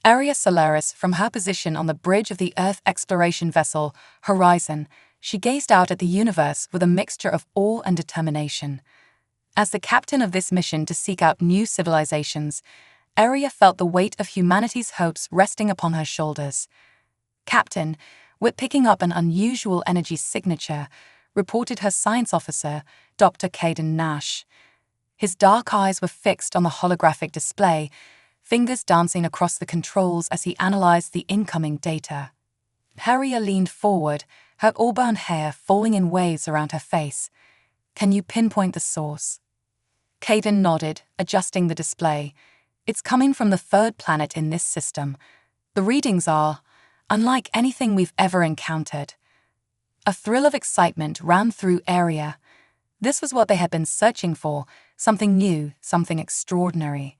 Aria Solaris, from her position on the bridge of the Earth exploration vessel Horizon, she gazed out at the universe with a mixture of awe and determination. As the captain of this mission to seek out new civilizations, Aria felt the weight of humanity's hopes resting upon her shoulders. Captain, with picking up an unusual energy signature, reported her science officer, Dr. Caden Nash. His dark eyes were fixed on the holographic display, fingers dancing across the controls as he analyzed the incoming data. Aria leaned forward, her auburn hair falling in waves around her face. "Can you pinpoint the source?" Caden nodded, adjusting the display. "It's coming from the third planet in this system. The readings are unlike anything we've ever encountered." A thrill of excitement ran through Aria. This was what they had been searching for, something new, something extraordinary.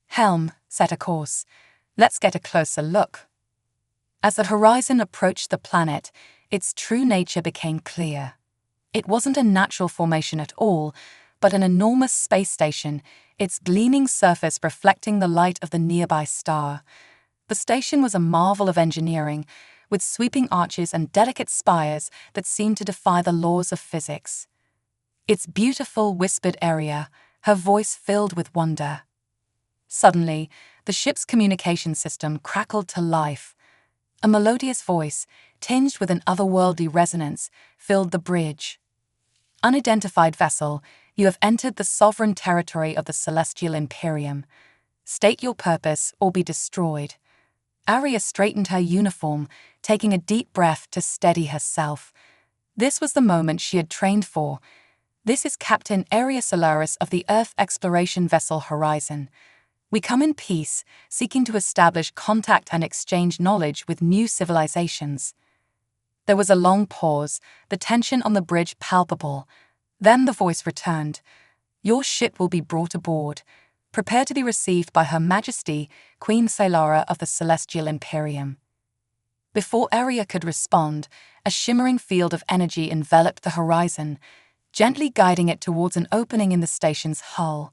"Helm, set a course. Let's get a closer look." As the Horizon approached the planet, its true nature became clear. It wasn't a natural formation at all, but an enormous space station, its gleaming surface reflecting the light of the nearby star. The station was a marvel of engineering, with sweeping arches and delicate spires that seemed to defy the laws of physics. "It's beautiful," whispered Aria, her voice filled with wonder. Suddenly, the ship's communication system crackled to life. A melodious voice, tinged with an otherworldly resonance, filled the bridge. "Unidentified vessel, you have entered the sovereign territory of the Celestial Imperium. State your purpose or be destroyed." Aria straightened her uniform, taking a deep breath to steady herself. This was the moment she had trained for. "This is Captain Aria Solaris of the Earth exploration vessel Horizon. We come in peace, seeking to establish contact and exchange knowledge with new civilizations." There was a long pause, the tension on the bridge palpable. Then the voice returned. "Your ship will be brought aboard. Prepare to be received by Her Majesty, Queen Saylara of the Celestial Imperium." Before Aria could respond, a shimmering field of energy enveloped the Horizon, gently guiding it towards an opening in the station's hull.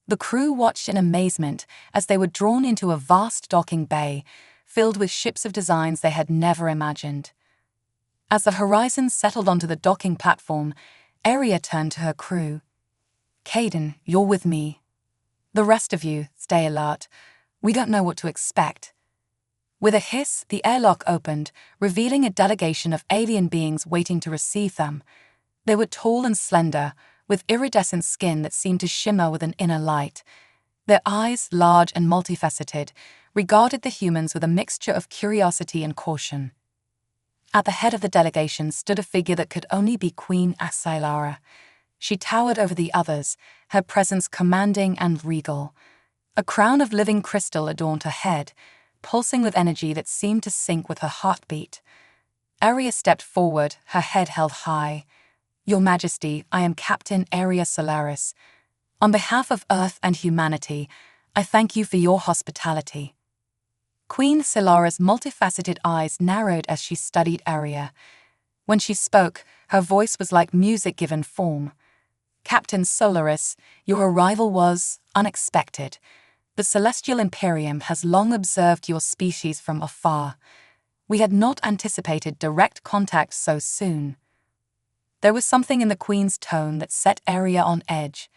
The crew watched in amazement as they were drawn into a vast docking bay, filled with ships of designs they had never imagined. As the Horizon settled onto the docking platform, Aria turned to her crew. "Caden, you're with me. The rest of you, stay alert. We don't know what to expect." With a hiss, the airlock opened, revealing a delegation of alien beings waiting to receive them. They were tall and slender, with iridescent skin that seemed to shimmer with an inner light. Their eyes, large and multifaceted, regarded the humans with a mixture of curiosity and caution. At the head of the delegation stood a figure that could only be Queen Saylara. She towered over the others, her presence commanding and regal. A crown of living crystal adorned her head, pulsing with energy that seemed to sync with her heartbeat. Aria stepped forward, her head held high. "Your Majesty, I am Captain Aria Solaris. On behalf of Earth and humanity, I thank you for your hospitality." Queen Saylara's multifaceted eyes narrowed as she studied Aria. When she spoke, her voice was like music given form. "Captain Solaris, your arrival was unexpected. The Celestial Imperium has long observed your species from afar. We had not anticipated direct contact so soon." There was something in the Queen's tone that set Aria on edge.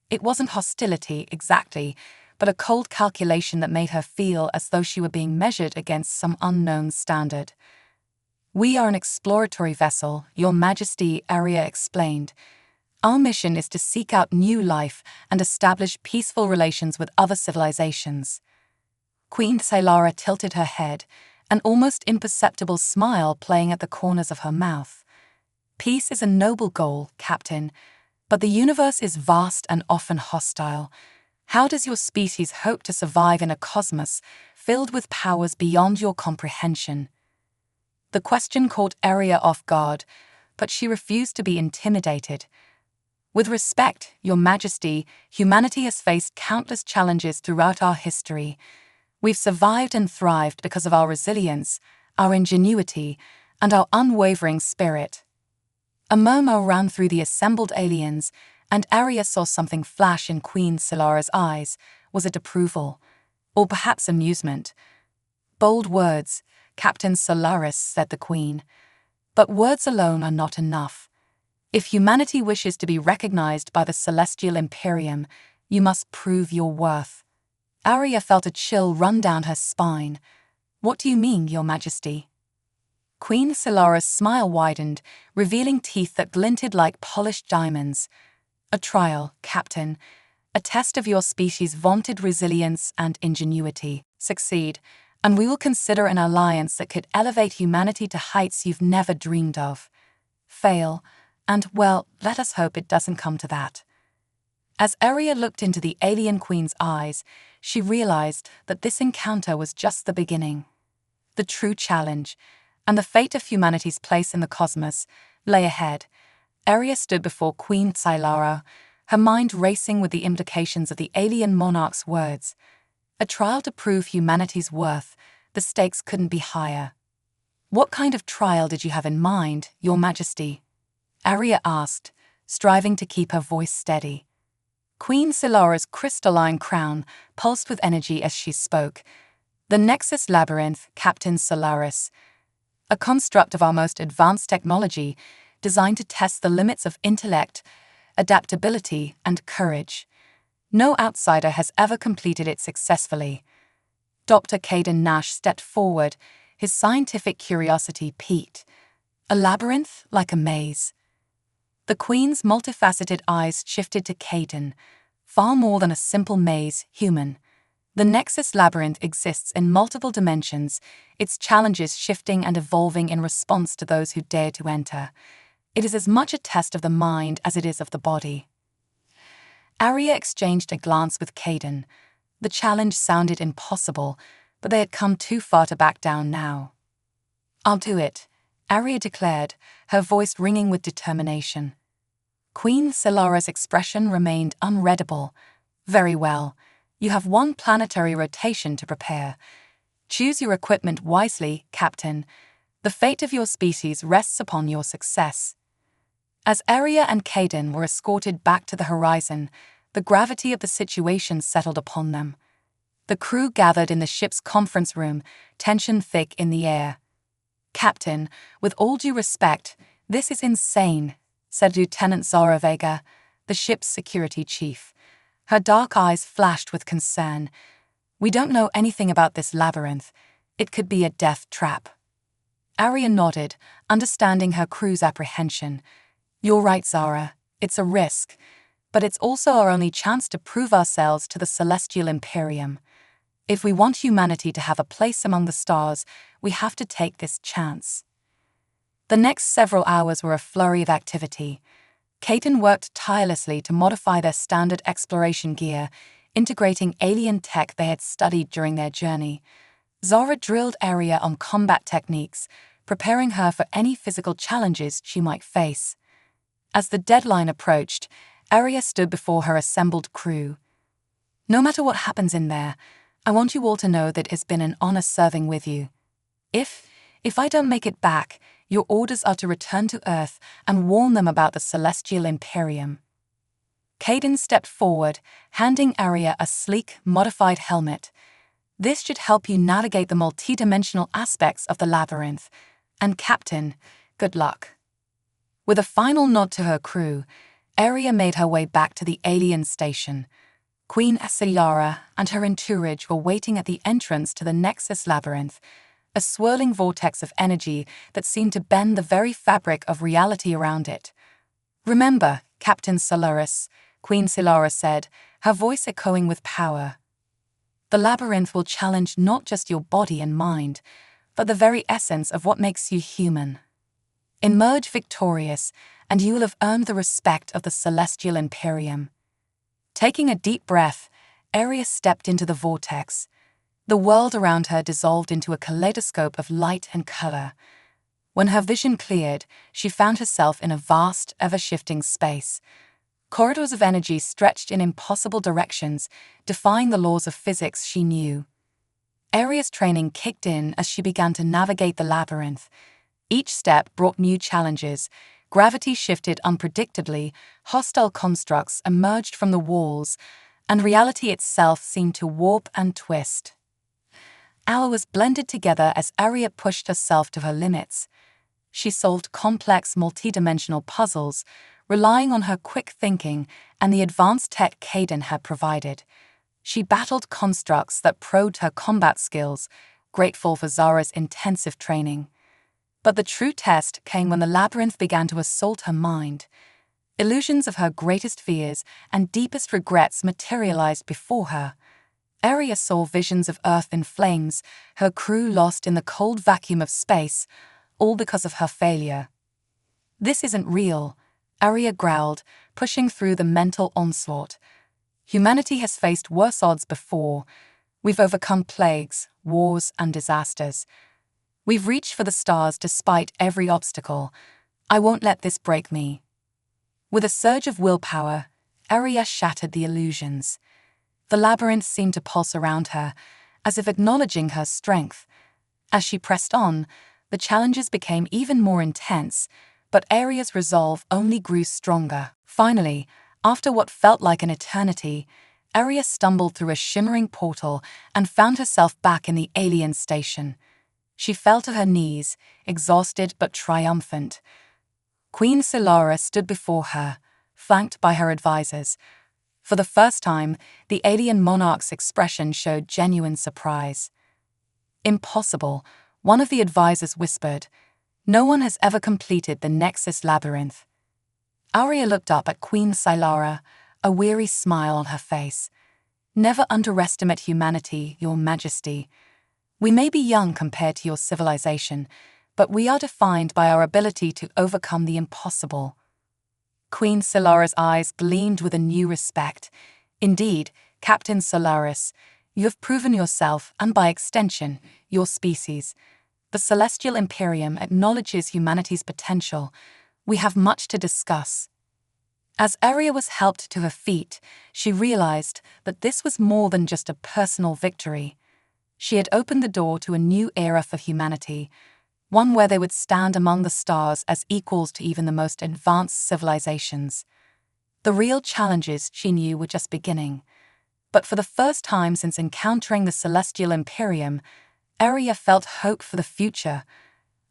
It wasn't hostility, exactly, but a cold calculation that made her feel as though she were being measured against some unknown standard. "We are an exploratory vessel, Your Majesty," Aria explained. "Our mission is to seek out new life and establish peaceful relations with other civilizations." Queen Saylara tilted her head, an almost imperceptible smile playing at the corners of her mouth. "Peace is a noble goal, Captain, but the universe is vast and often hostile. How does your species hope to survive in a cosmos filled with powers beyond your comprehension?" The question caught Aria off guard, but she refused to be intimidated. "With respect, Your Majesty, humanity has faced countless challenges throughout our history. We've survived and thrived because of our resilience, our ingenuity, and our unwavering spirit." A murmur ran through the assembled aliens, and Aria saw something flash in Queen Saylara's eyes. Was it approval? Or perhaps amusement? Bold words, Captain Solaris, said the Queen. But words alone are not enough. If humanity wishes to be recognized by the Celestial Imperium, you must prove your worth. Arya felt a chill run down her spine. What do you mean, Your Majesty? Queen Solaris' smile widened, revealing teeth that glinted like polished diamonds. A trial, Captain. A test of your species' vaunted resilience and ingenuity. Succeed, and we will consider an alliance that could elevate humanity to heights you've never dreamed of. Fail, and, well, let us hope it doesn't come to that. As Arya looked into the alien queen's eyes, she realized that this encounter was just the beginning. The true challenge, and the fate of humanity's place in the cosmos, lay ahead. Arya stood before Queen Sylara, her mind racing with the implications of the alien monarch's words. A trial to prove humanity's worth, the stakes couldn't be higher. What kind of trial did you have in mind, Your Majesty? Arya asked, striving to keep her voice steady. Queen Sylara's crystalline crown pulsed with energy as she spoke. The Nexus Labyrinth, Captain Solaris. A construct of our most advanced technology designed to test the limits of intellect, adaptability, and courage. No outsider has ever completed it successfully. Dr. Caden Nash stepped forward, his scientific curiosity piqued. A labyrinth like a maze. The Queen's multifaceted eyes shifted to Caden. Far more than a simple maze, human. The Nexus Labyrinth exists in multiple dimensions, its challenges shifting and evolving in response to those who dare to enter. It is as much a test of the mind as it is of the body. Arya exchanged a glance with Caden. The challenge sounded impossible, but they had come too far to back down now. I'll do it, Arya declared, her voice ringing with determination. Queen Sylara's expression remained unreadable. Very well. You have one planetary rotation to prepare. Choose your equipment wisely, Captain. The fate of your species rests upon your success. As Arya and Caden were escorted back to the horizon, the gravity of the situation settled upon them. The crew gathered in the ship's conference room, tension thick in the air. Captain, with all due respect, this is insane, said Lieutenant Zara Vega, the ship's security chief. Her dark eyes flashed with concern. We don't know anything about this labyrinth. It could be a death trap. Arya nodded, understanding her crew's apprehension. You're right, Zara. It's a risk. But it's also our only chance to prove ourselves to the Celestial Imperium. If we want humanity to have a place among the stars, we have to take this chance. The next several hours were a flurry of activity. Caden worked tirelessly to modify their standard exploration gear, integrating alien tech they had studied during their journey. Zara drilled Arya on combat techniques, preparing her for any physical challenges she might face. As the deadline approached, Arya stood before her assembled crew. No matter what happens in there, I want you all to know that it has been an honor serving with you. If I don't make it back, your orders are to return to Earth and warn them about the Celestial Imperium. Caden stepped forward, handing Arya a sleek, modified helmet. This should help you navigate the multidimensional aspects of the labyrinth. And Captain, good luck. With a final nod to her crew, Arya made her way back to the alien station. Queen Sylara and her entourage were waiting at the entrance to the Nexus Labyrinth, a swirling vortex of energy that seemed to bend the very fabric of reality around it. Remember, Captain Solaris, Queen Sylara said, her voice echoing with power. The labyrinth will challenge not just your body and mind, but the very essence of what makes you human. Emerge victorious, and you will have earned the respect of the Celestial Imperium. Taking a deep breath, Arya stepped into the vortex. The world around her dissolved into a kaleidoscope of light and color. When her vision cleared, she found herself in a vast, ever-shifting space. Corridors of energy stretched in impossible directions, defying the laws of physics she knew. Arya's training kicked in as she began to navigate the labyrinth. Each step brought new challenges. Gravity shifted unpredictably, hostile constructs emerged from the walls, and reality itself seemed to warp and twist. Hours blended together as Aria pushed herself to her limits. She solved complex multidimensional puzzles, relying on her quick thinking and the advanced tech Kaden had provided. She battled constructs that probed her combat skills, grateful for Zara's intensive training. But the true test came when the labyrinth began to assault her mind. Illusions of her greatest fears and deepest regrets materialized before her. Aria saw visions of Earth in flames, her crew lost in the cold vacuum of space, all because of her failure. "This isn't real," Aria growled, pushing through the mental onslaught. "Humanity has faced worse odds before. We've overcome plagues, wars, and disasters. We've reached for the stars despite every obstacle. I won't let this break me." With a surge of willpower, Aria shattered the illusions. The labyrinth seemed to pulse around her, as if acknowledging her strength. As she pressed on, the challenges became even more intense, but Aria's resolve only grew stronger. Finally, after what felt like an eternity, Aria stumbled through a shimmering portal and found herself back in the alien station. She fell to her knees, exhausted but triumphant. Queen Solara stood before her, flanked by her advisors. For the first time, the alien monarch's expression showed genuine surprise. "Impossible," one of the advisors whispered. "No one has ever completed the Nexus Labyrinth." Aria looked up at Queen Solara, a weary smile on her face. "Never underestimate humanity, Your Majesty. We may be young compared to your civilization, but we are defined by our ability to overcome the impossible." Queen Solara's eyes gleamed with a new respect. "Indeed, Captain Solaris, you have proven yourself, and by extension, your species. The Celestial Imperium acknowledges humanity's potential. We have much to discuss." As Aria was helped to her feet, she realized that this was more than just a personal victory. She had opened the door to a new era for humanity, one where they would stand among the stars as equals to even the most advanced civilizations. The real challenges, she knew, were just beginning. But for the first time since encountering the Celestial Imperium, Aria felt hope for the future.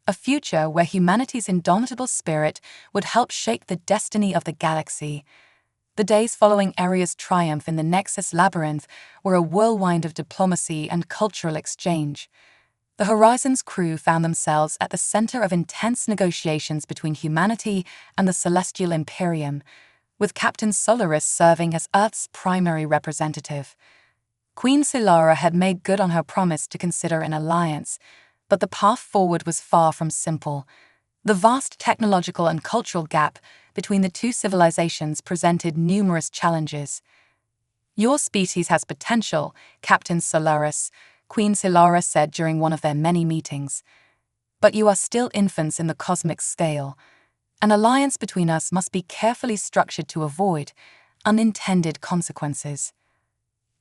A future where humanity's indomitable spirit would help shape the destiny of the galaxy. The days following Aria's triumph in the Nexus Labyrinth were a whirlwind of diplomacy and cultural exchange. The Horizon's crew found themselves at the center of intense negotiations between humanity and the Celestial Imperium, with Captain Solaris serving as Earth's primary representative. Queen Solara had made good on her promise to consider an alliance, but the path forward was far from simple. The vast technological and cultural gap between the two civilizations presented numerous challenges. "Your species has potential, Captain Solaris," Queen Solara said during one of their many meetings. "But you are still infants in the cosmic scale. An alliance between us must be carefully structured to avoid unintended consequences."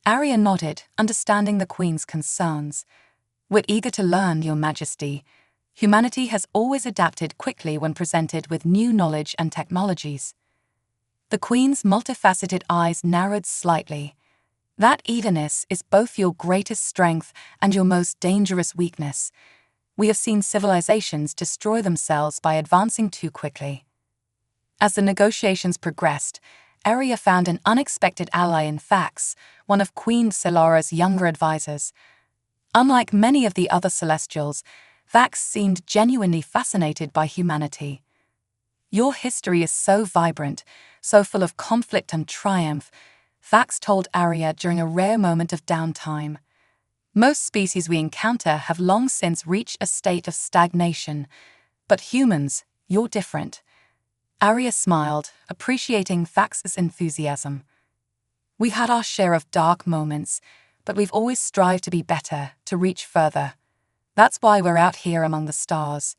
Aria nodded, understanding the Queen's concerns. "We're eager to learn, Your Majesty. Humanity has always adapted quickly when presented with new knowledge and technologies." The Queen's multifaceted eyes narrowed slightly. "That eagerness is both your greatest strength and your most dangerous weakness. We have seen civilizations destroy themselves by advancing too quickly." As the negotiations progressed, Aria found an unexpected ally in Fax, one of Queen Solara's younger advisors. Unlike many of the other Celestials, Fax seemed genuinely fascinated by humanity. "Your history is so vibrant, so full of conflict and triumph," Fax told Aria during a rare moment of downtime. "Most species we encounter have long since reached a state of stagnation. But humans, you're different." Aria smiled, appreciating Fax's enthusiasm. "We had our share of dark moments, but we've always strived to be better, to reach further. That's why we're out here among the stars."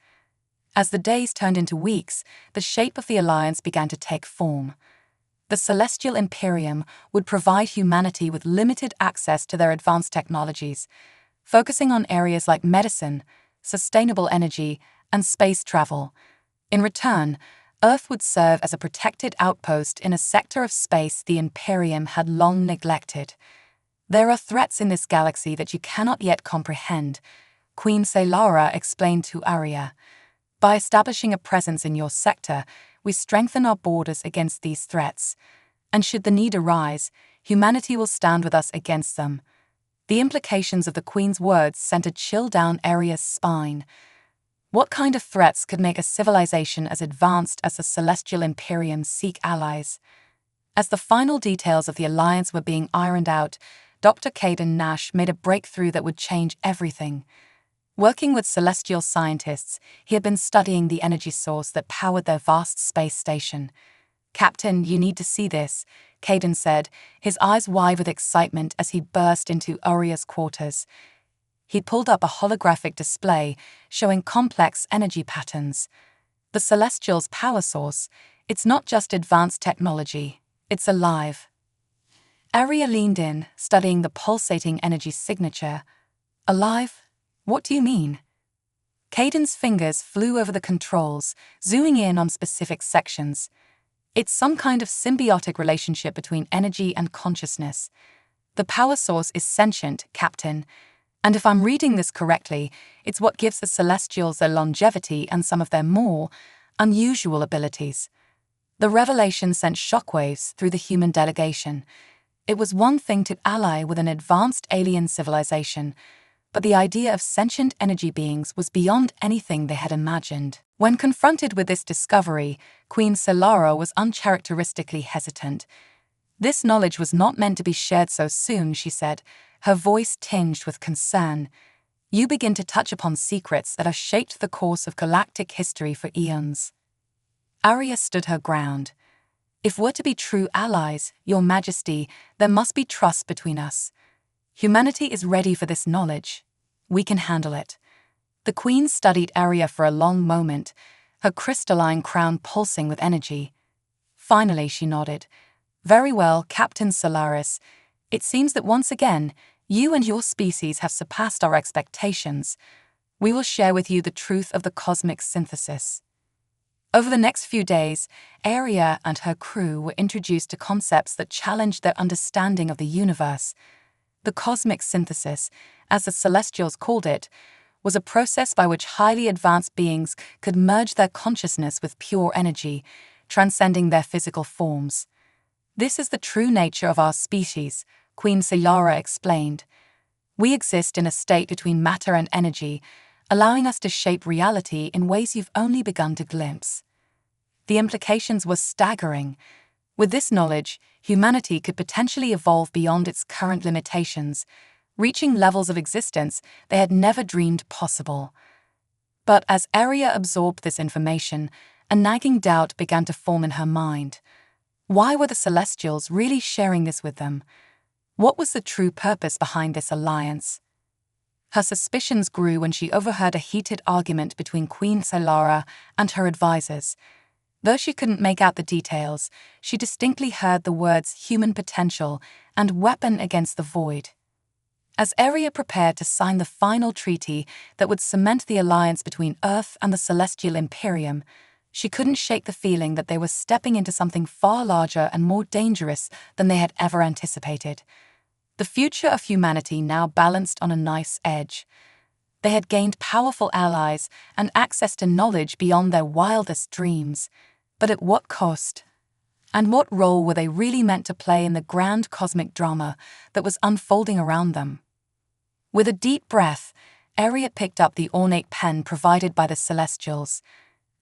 As the days turned into weeks, the shape of the alliance began to take form. The Celestial Imperium would provide humanity with limited access to their advanced technologies, focusing on areas like medicine, sustainable energy, and space travel. In return, Earth would serve as a protected outpost in a sector of space the Imperium had long neglected. There are threats in this galaxy that you cannot yet comprehend, Queen Selara explained to Arya. By establishing a presence in your sector, we strengthen our borders against these threats. And should the need arise, humanity will stand with us against them. The implications of the Queen's words sent a chill down Arya's spine. What kind of threats could make a civilization as advanced as the Celestial Imperium seek allies? As the final details of the alliance were being ironed out, Dr. Caden Nash made a breakthrough that would change everything. Working with celestial scientists, he had been studying the energy source that powered their vast space station. "Captain, you need to see this," Caden said, his eyes wide with excitement as he burst into Arya's quarters. He pulled up a holographic display showing complex energy patterns. The Celestial's power source, it's not just advanced technology, it's alive. Arya leaned in, studying the pulsating energy signature. Alive? What do you mean? Caden's fingers flew over the controls, zooming in on specific sections. It's some kind of symbiotic relationship between energy and consciousness. The power source is sentient, Captain. And if I'm reading this correctly, it's what gives the Celestials their longevity and some of their more unusual abilities. The revelation sent shockwaves through the human delegation. It was one thing to ally with an advanced alien civilization, but the idea of sentient energy beings was beyond anything they had imagined. When confronted with this discovery, Queen Selara was uncharacteristically hesitant. "This knowledge was not meant to be shared so soon," she said, her voice tinged with concern. "You begin to touch upon secrets that have shaped the course of galactic history for eons." Arya stood her ground. "If we're to be true allies, Your Majesty, there must be trust between us. Humanity is ready for this knowledge. We can handle it." The Queen studied Arya for a long moment, her crystalline crown pulsing with energy. Finally, she nodded. "Very well, Captain Solaris. It seems that once again, you and your species have surpassed our expectations. We will share with you the truth of the cosmic synthesis." Over the next few days, Arya and her crew were introduced to concepts that challenged their understanding of the universe. The cosmic synthesis, as the Celestials called it, was a process by which highly advanced beings could merge their consciousness with pure energy, transcending their physical forms. "This is the true nature of our species," Queen Selara explained. "We exist in a state between matter and energy, allowing us to shape reality in ways you've only begun to glimpse." The implications were staggering. With this knowledge, humanity could potentially evolve beyond its current limitations, reaching levels of existence they had never dreamed possible. But as Arya absorbed this information, a nagging doubt began to form in her mind. Why were the Celestials really sharing this with them? What was the true purpose behind this alliance? Her suspicions grew when she overheard a heated argument between Queen Selara and her advisors. Though she couldn't make out the details, she distinctly heard the words human potential and weapon against the void. As Arya prepared to sign the final treaty that would cement the alliance between Earth and the Celestial Imperium, she couldn't shake the feeling that they were stepping into something far larger and more dangerous than they had ever anticipated. The future of humanity now balanced on a nice edge. They had gained powerful allies and access to knowledge beyond their wildest dreams. But at what cost? And what role were they really meant to play in the grand cosmic drama that was unfolding around them? With a deep breath, Arya picked up the ornate pen provided by the Celestials.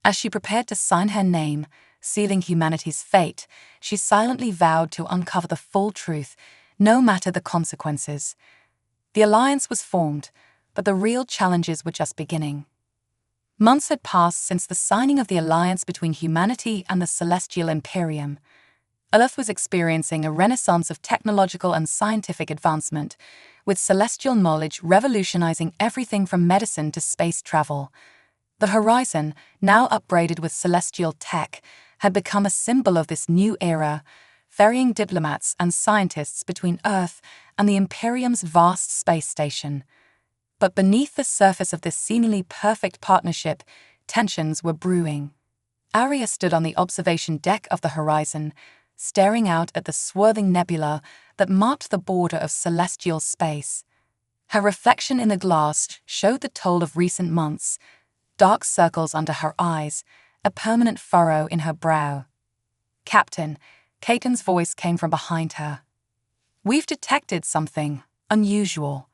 As she prepared to sign her name, sealing humanity's fate, she silently vowed to uncover the full truth, no matter the consequences. The alliance was formed, but the real challenges were just beginning. Months had passed since the signing of the alliance between humanity and the Celestial Imperium. Earth was experiencing a renaissance of technological and scientific advancement, with celestial knowledge revolutionizing everything from medicine to space travel. The horizon, now upgraded with celestial tech, had become a symbol of this new era, ferrying diplomats and scientists between Earth and the Imperium's vast space station. But beneath the surface of this seemingly perfect partnership, tensions were brewing. Arya stood on the observation deck of the horizon, staring out at the swirling nebula that marked the border of celestial space. Her reflection in the glass showed the toll of recent months, dark circles under her eyes, a permanent furrow in her brow. "Captain," Caton's voice came from behind her. "We've detected something unusual."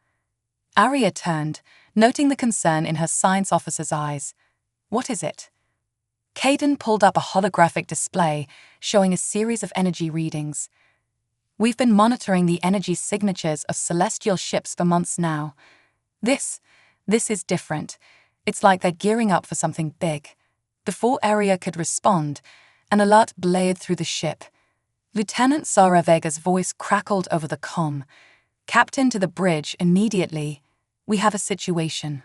Arya turned, noting the concern in her science officer's eyes. "What is it?" Caton pulled up a holographic display showing a series of energy readings. "We've been monitoring the energy signatures of celestial ships for months now. This is different. It's like they're gearing up for something big." Before Arya could respond, an alert blared through the ship. Lieutenant Zara Vega's voice crackled over the comm. "Captain, to the bridge immediately. We have a situation."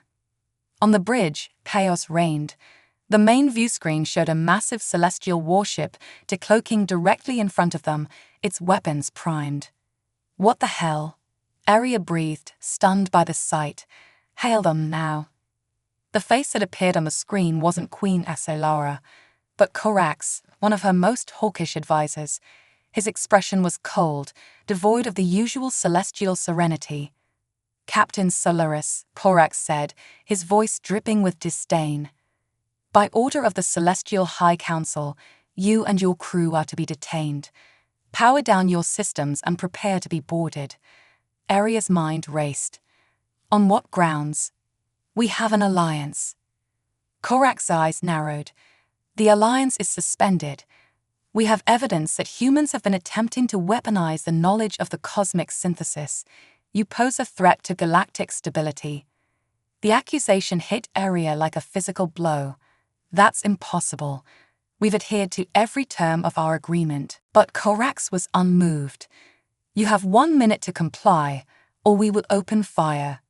On the bridge, chaos reigned. The main view screen showed a massive celestial warship decloaking directly in front of them, its weapons primed. "What the hell?" Arya breathed, stunned by the sight. "Hail them now." The face that appeared on the screen wasn't Queen Exhilarating, but Corax, one of her most hawkish advisors. His expression was cold, devoid of the usual celestial serenity. "Captain Solaris," Corax said, his voice dripping with disdain. "By order of the Celestial High Council, you and your crew are to be detained. Power down your systems and prepare to be boarded." Arya's mind raced. "On what grounds?" "We have an alliance." Korak's eyes narrowed. "The alliance is suspended. We have evidence that humans have been attempting to weaponize the knowledge of the cosmic synthesis. You pose a threat to galactic stability." The accusation hit Arya like a physical blow. "That's impossible. We've adhered to every term of our agreement." But Corax was unmoved. "You have 1 minute to comply, or we will open fire."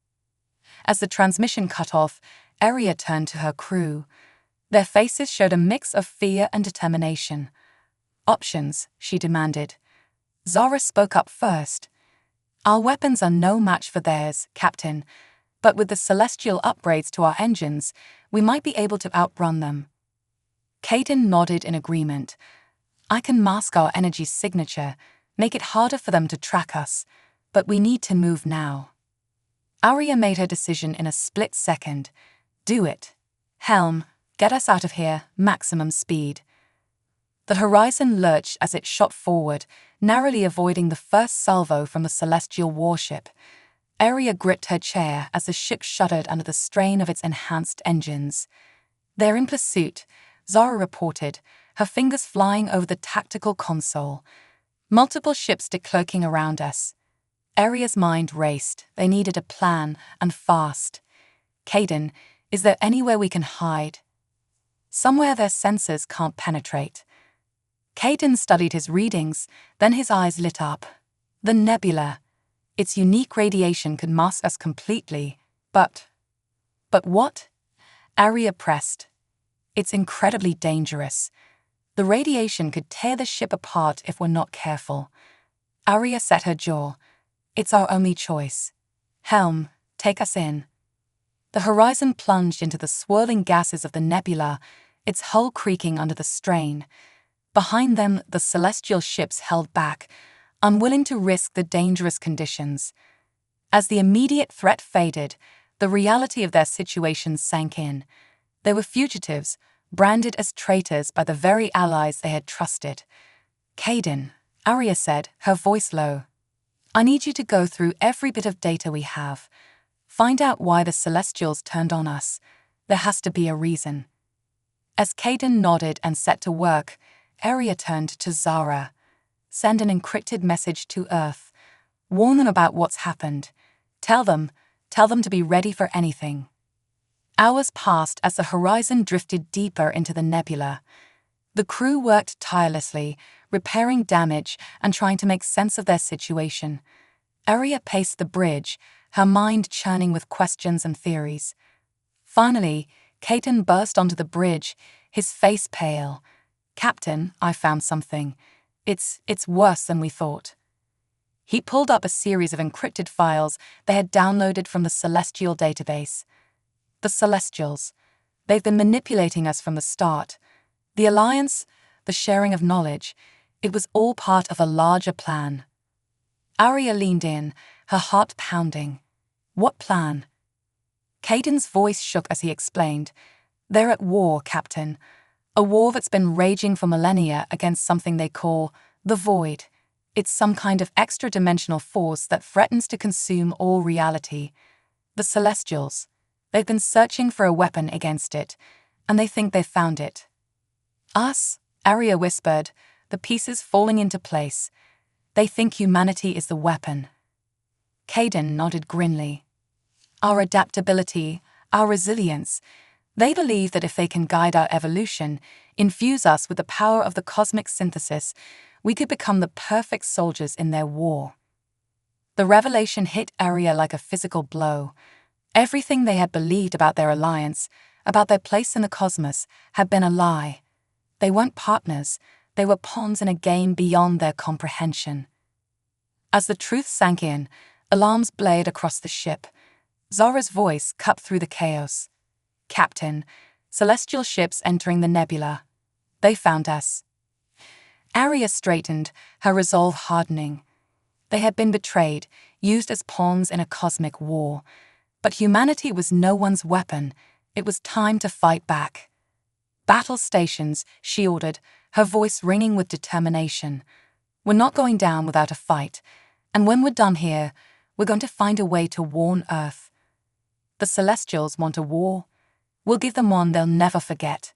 As the transmission cut off, Arya turned to her crew. Their faces showed a mix of fear and determination. "Options," she demanded. Zara spoke up first. "Our weapons are no match for theirs, Captain, but with the celestial upgrades to our engines, we might be able to outrun them." Caton nodded in agreement. "I can mask our energy signature, make it harder for them to track us, but we need to move now." Arya made her decision in a split second. "Do it. Helm, get us out of here, maximum speed." The horizon lurched as it shot forward, narrowly avoiding the first salvo from the celestial warship. Arya gripped her chair as the ship shuddered under the strain of its enhanced engines. "They're in pursuit," Zara reported, her fingers flying over the tactical console. "Multiple ships decloaking around us." Arya's mind raced. They needed a plan, and fast. "Caden, is there anywhere we can hide?" "Somewhere their sensors can't penetrate." Caden studied his readings, then his eyes lit up. "The nebula. Its unique radiation could mask us completely, but what?" Arya pressed. "It's incredibly dangerous. The radiation could tear the ship apart if we're not careful." Arya set her jaw. "It's our only choice. Helm, take us in." The horizon plunged into the swirling gases of the nebula, its hull creaking under the strain. Behind them, the celestial ships held back, unwilling to risk the dangerous conditions. As the immediate threat faded, the reality of their situation sank in. They were fugitives, branded as traitors by the very allies they had trusted. "Caden," Arya said, her voice low, "I need you to go through every bit of data we have. Find out why the Celestials turned on us. There has to be a reason." As Caden nodded and set to work, Arya turned to Zara. "Send an encrypted message to Earth. Warn them about what's happened. Tell them to be ready for anything." Hours passed as the horizon drifted deeper into the nebula. The crew worked tirelessly, repairing damage and trying to make sense of their situation. Arya paced the bridge, her mind churning with questions and theories. Finally, Caton burst onto the bridge, his face pale. "Captain, I found something. It's worse than we thought." He pulled up a series of encrypted files they had downloaded from the Celestial database. "The Celestials. They've been manipulating us from the start. The Alliance, the sharing of knowledge. It was all part of a larger plan. Arya leaned in, her heart pounding. What plan? Caden's voice shook as he explained. They're at war, Captain. A war that's been raging for millennia against something they call the Void. It's some kind of extra-dimensional force that threatens to consume all reality. The Celestials. They've been searching for a weapon against it, and they think they've found it. Us? Arya whispered, the pieces falling into place. They think humanity is the weapon. Caden nodded grimly. Our adaptability, our resilience. They believe that if they can guide our evolution, infuse us with the power of the cosmic synthesis, we could become the perfect soldiers in their war. The revelation hit Arya like a physical blow. Everything they had believed about their alliance, about their place in the cosmos, had been a lie. They weren't partners, they were pawns in a game beyond their comprehension. As the truth sank in, alarms blared across the ship. Zora's voice cut through the chaos. Captain, celestial ships entering the nebula. They found us. Arya straightened, her resolve hardening. They had been betrayed, used as pawns in a cosmic war. But humanity was no one's weapon. It was time to fight back. Battle stations, she ordered, her voice ringing with determination. We're not going down without a fight. And when we're done here, we're going to find a way to warn Earth. The Celestials want a war. We'll give them one they'll never forget.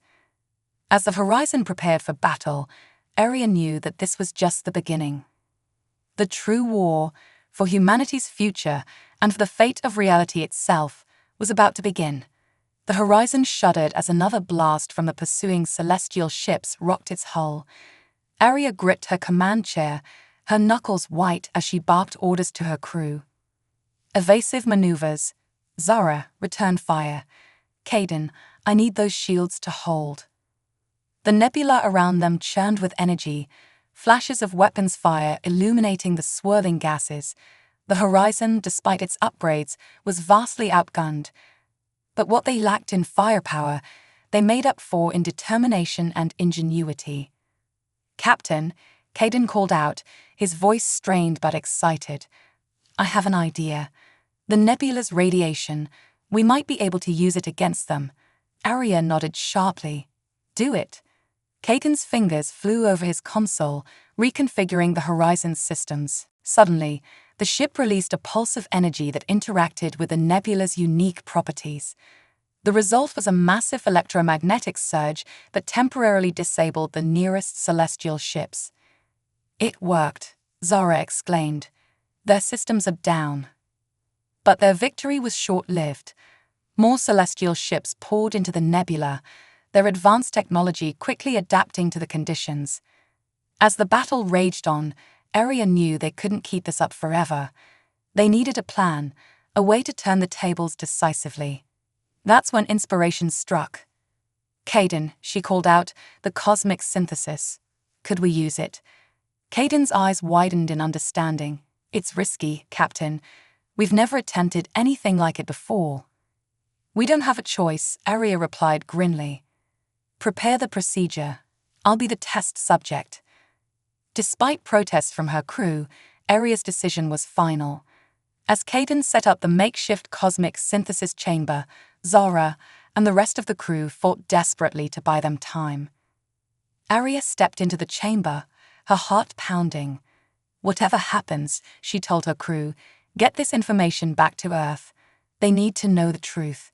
As the horizon prepared for battle, Arya knew that this was just the beginning. The true war, for humanity's future and for the fate of reality itself, was about to begin. The horizon shuddered as another blast from the pursuing celestial ships rocked its hull. Arya gripped her command chair, her knuckles white as she barked orders to her crew. Evasive maneuvers. Zara, return fire. Caden, I need those shields to hold. The nebula around them churned with energy, flashes of weapons fire illuminating the swirling gases. The horizon, despite its upgrades, was vastly outgunned. But what they lacked in firepower, they made up for in determination and ingenuity. Captain, Caden called out, his voice strained but excited. I have an idea. The nebula's radiation, we might be able to use it against them. Arya nodded sharply. Do it. Caden's fingers flew over his console, reconfiguring the horizon's systems. Suddenly, the ship released a pulse of energy that interacted with the nebula's unique properties. The result was a massive electromagnetic surge that temporarily disabled the nearest celestial ships. It worked, Zara exclaimed. Their systems are down. But their victory was short-lived. More celestial ships poured into the nebula, their advanced technology quickly adapting to the conditions. As the battle raged on, Arya knew they couldn't keep this up forever. They needed a plan, a way to turn the tables decisively. That's when inspiration struck. Caden, she called out, the cosmic synthesis. Could we use it? Caden's eyes widened in understanding. It's risky, Captain. We've never attempted anything like it before. We don't have a choice, Arya replied grimly. Prepare the procedure. I'll be the test subject. Despite protests from her crew, Arya's decision was final. As Caden set up the makeshift cosmic synthesis chamber, Zara and the rest of the crew fought desperately to buy them time. Arya stepped into the chamber, her heart pounding. Whatever happens, she told her crew, get this information back to Earth. They need to know the truth.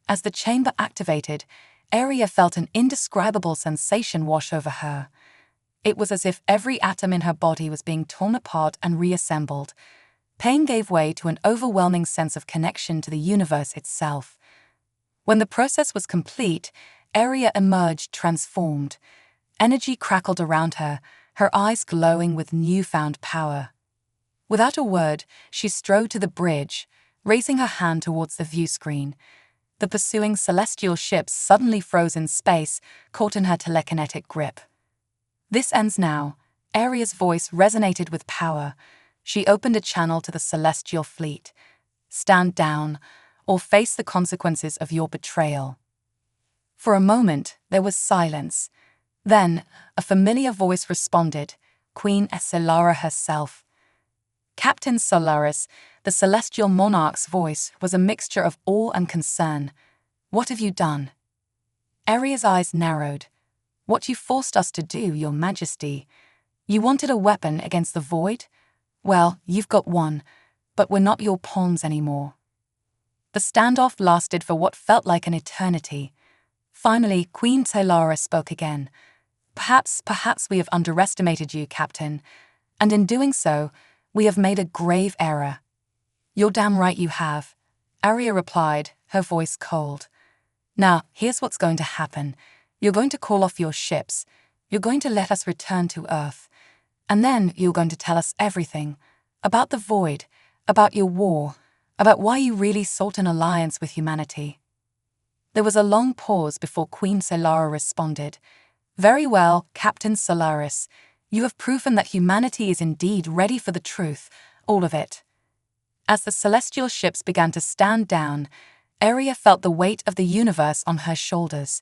As the chamber activated, Arya felt an indescribable sensation wash over her. It was as if every atom in her body was being torn apart and reassembled. Pain gave way to an overwhelming sense of connection to the universe itself. When the process was complete, Arya emerged transformed. Energy crackled around her, her eyes glowing with newfound power. Without a word, she strode to the bridge, raising her hand towards the view screen. The pursuing celestial ships suddenly froze in space, caught in her telekinetic grip. This ends now. Arya's voice resonated with power. She opened a channel to the celestial fleet. Stand down, or face the consequences of your betrayal. For a moment, there was silence. Then, a familiar voice responded, Queen Solara herself. Captain Solaris, the celestial monarch's voice, was a mixture of awe and concern. What have you done? Aria's eyes narrowed. What you forced us to do, Your Majesty. You wanted a weapon against the void? Well, you've got one, but we're not your pawns anymore. The standoff lasted for what felt like an eternity. Finally, Queen Solara spoke again. Perhaps we have underestimated you, Captain, and in doing so, we have made a grave error. You're damn right you have, Aria replied, her voice cold. Now, here's what's going to happen. You're going to call off your ships. You're going to let us return to Earth. And then you're going to tell us everything. About the void, about your war, about why you really sought an alliance with humanity. There was a long pause before Queen Solara responded. Very well, Captain Solaris. You have proven that humanity is indeed ready for the truth, all of it. As the celestial ships began to stand down, Aria felt the weight of the universe on her shoulders.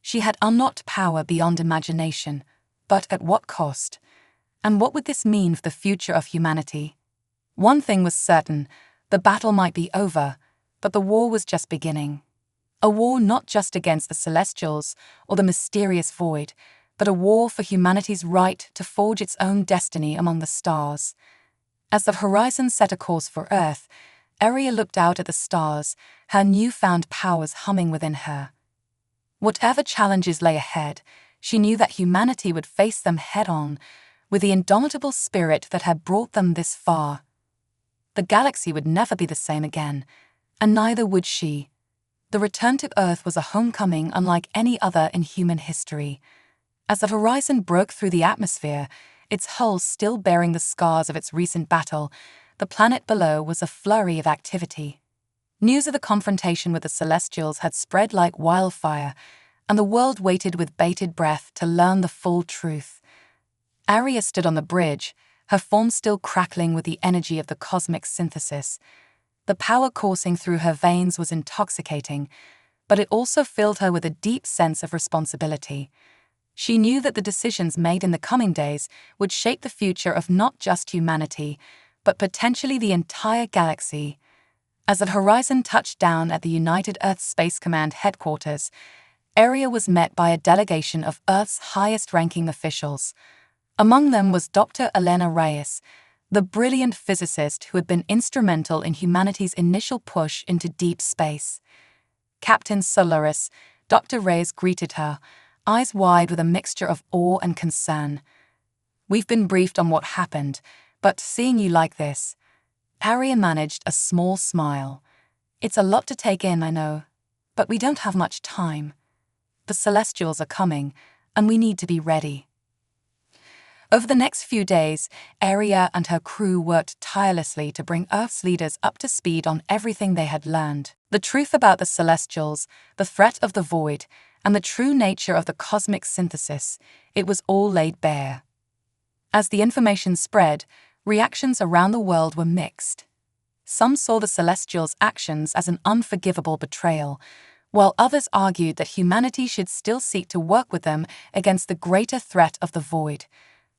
She had unlocked power beyond imagination, but at what cost? And what would this mean for the future of humanity? One thing was certain, the battle might be over, but the war was just beginning. A war not just against the Celestials or the mysterious void, but a war for humanity's right to forge its own destiny among the stars. As the horizon set a course for Earth, Aria looked out at the stars, her newfound powers humming within her. Whatever challenges lay ahead, she knew that humanity would face them head-on, with the indomitable spirit that had brought them this far. The galaxy would never be the same again, and neither would she. The return to Earth was a homecoming unlike any other in human history. As the horizon broke through the atmosphere, its hull still bearing the scars of its recent battle, the planet below was a flurry of activity. News of the confrontation with the Celestials had spread like wildfire, and the world waited with bated breath to learn the full truth. Aria stood on the bridge, her form still crackling with the energy of the cosmic synthesis. The power coursing through her veins was intoxicating, but it also filled her with a deep sense of responsibility. She knew that the decisions made in the coming days would shape the future of not just humanity, but potentially the entire galaxy. As the horizon touched down at the United Earth Space Command headquarters, Aria was met by a delegation of Earth's highest-ranking officials. Among them was Dr. Elena Reyes, the brilliant physicist who had been instrumental in humanity's initial push into deep space. Captain Solaris, Dr. Reyes greeted her, eyes wide with a mixture of awe and concern. We've been briefed on what happened, but seeing you like this, Aria managed a small smile. It's a lot to take in, I know, but we don't have much time. The Celestials are coming, and we need to be ready. Over the next few days, Aria and her crew worked tirelessly to bring Earth's leaders up to speed on everything they had learned. The truth about the Celestials, the threat of the void, and the true nature of the cosmic synthesis, it was all laid bare. As the information spread, reactions around the world were mixed. Some saw the Celestials' actions as an unforgivable betrayal, while others argued that humanity should still seek to work with them against the greater threat of the void.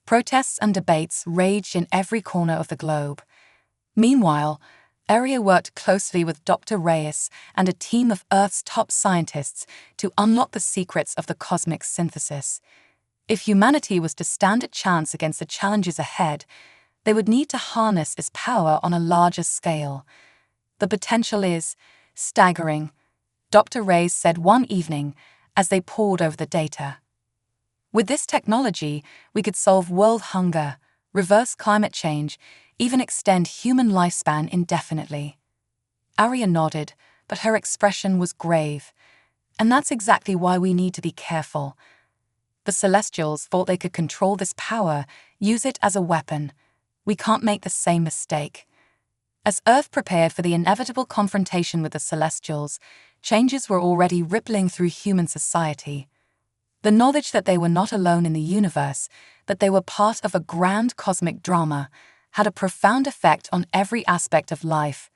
Protests and debates raged in every corner of the globe. Meanwhile, Aria worked closely with Dr. Reyes and a team of Earth's top scientists to unlock the secrets of the cosmic synthesis. If humanity was to stand a chance against the challenges ahead, they would need to harness its power on a larger scale. The potential is staggering, Dr. Reyes said one evening as they pored over the data. With this technology, we could solve world hunger, reverse climate change, even extend human lifespan indefinitely. Aria nodded, but her expression was grave. And that's exactly why we need to be careful. The Celestials thought they could control this power, use it as a weapon. We can't make the same mistake. As Earth prepared for the inevitable confrontation with the Celestials, changes were already rippling through human society. The knowledge that they were not alone in the universe, that they were part of a grand cosmic drama, had a profound effect on every aspect of life.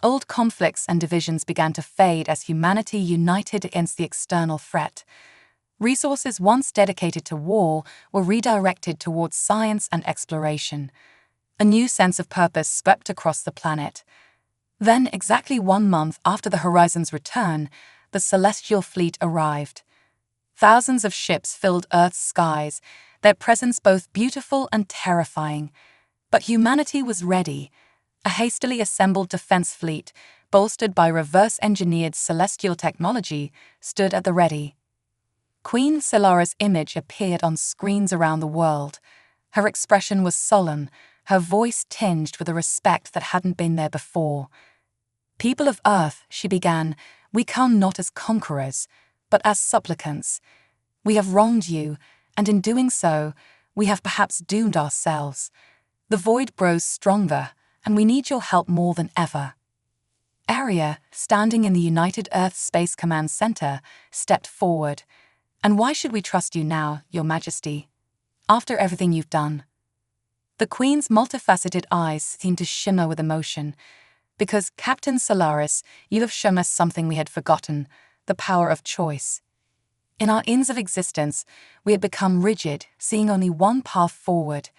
Old conflicts and divisions began to fade as humanity united against the external threat. Resources once dedicated to war were redirected towards science and exploration. A new sense of purpose swept across the planet. Then, exactly 1 month after the Horizon's return, the Celestial Fleet arrived. Thousands of ships filled Earth's skies, their presence both beautiful and terrifying. But humanity was ready. A hastily assembled defense fleet, bolstered by reverse-engineered celestial technology, stood at the ready. Queen Silara's image appeared on screens around the world. Her expression was solemn, her voice tinged with a respect that hadn't been there before. "People of Earth," she began, "we come not as conquerors, but as supplicants. We have wronged you, and in doing so, we have perhaps doomed ourselves. The void grows stronger, and we need your help more than ever." Aria, standing in the United Earth Space Command Center, stepped forward. "And why should we trust you now, Your Majesty? After everything you've done?" The Queen's multifaceted eyes seemed to shimmer with emotion. "Because, Captain Solaris, you have shown us something we had forgotten, the power of choice. In our inns of existence, we had become rigid, seeing only one path forward.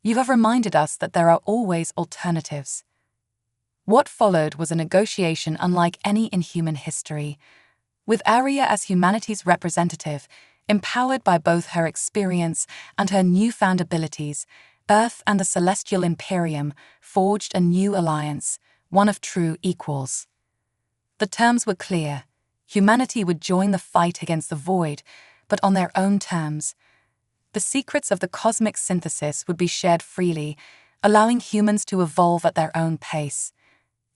You have reminded us that there are always alternatives." What followed was a negotiation unlike any in human history. With Aria as humanity's representative, empowered by both her experience and her newfound abilities, Earth and the Celestial Imperium forged a new alliance, one of true equals. The terms were clear. Humanity would join the fight against the void, but on their own terms. The secrets of the cosmic synthesis would be shared freely, allowing humans to evolve at their own pace.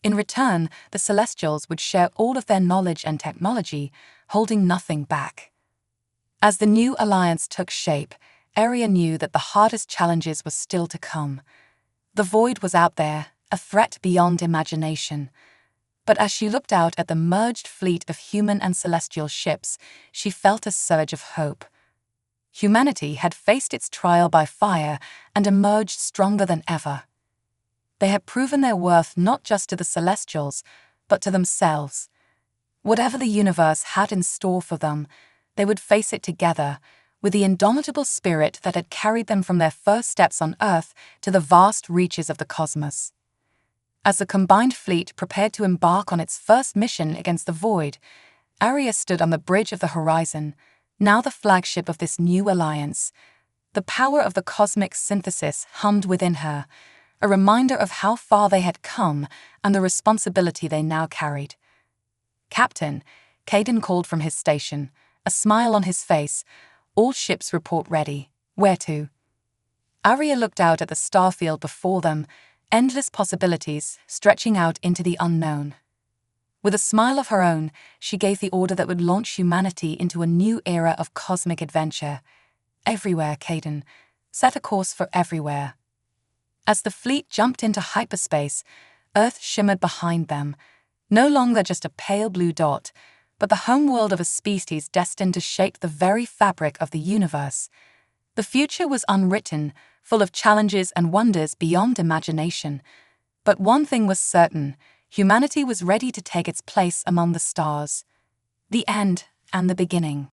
In return, the Celestials would share all of their knowledge and technology, holding nothing back. As the new alliance took shape, Aria knew that the hardest challenges were still to come. The void was out there, a threat beyond imagination. But as she looked out at the merged fleet of human and celestial ships, she felt a surge of hope. Humanity had faced its trial by fire and emerged stronger than ever. They had proven their worth not just to the Celestials, but to themselves. Whatever the universe had in store for them, they would face it together, with the indomitable spirit that had carried them from their first steps on Earth to the vast reaches of the cosmos. As the combined fleet prepared to embark on its first mission against the void, Aria stood on the bridge of the Horizon, now the flagship of this new alliance. The power of the cosmic synthesis hummed within her, a reminder of how far they had come and the responsibility they now carried. "Captain," Caden called from his station, a smile on his face. "All ships report ready. Where to?" Aria looked out at the starfield before them, endless possibilities stretching out into the unknown. With a smile of her own, she gave the order that would launch humanity into a new era of cosmic adventure. "Everywhere, Caden. Set a course for everywhere." As the fleet jumped into hyperspace, Earth shimmered behind them, no longer just a pale blue dot, but the homeworld of a species destined to shape the very fabric of the universe. The future was unwritten, full of challenges and wonders beyond imagination. But one thing was certain: humanity was ready to take its place among the stars. The end and the beginning.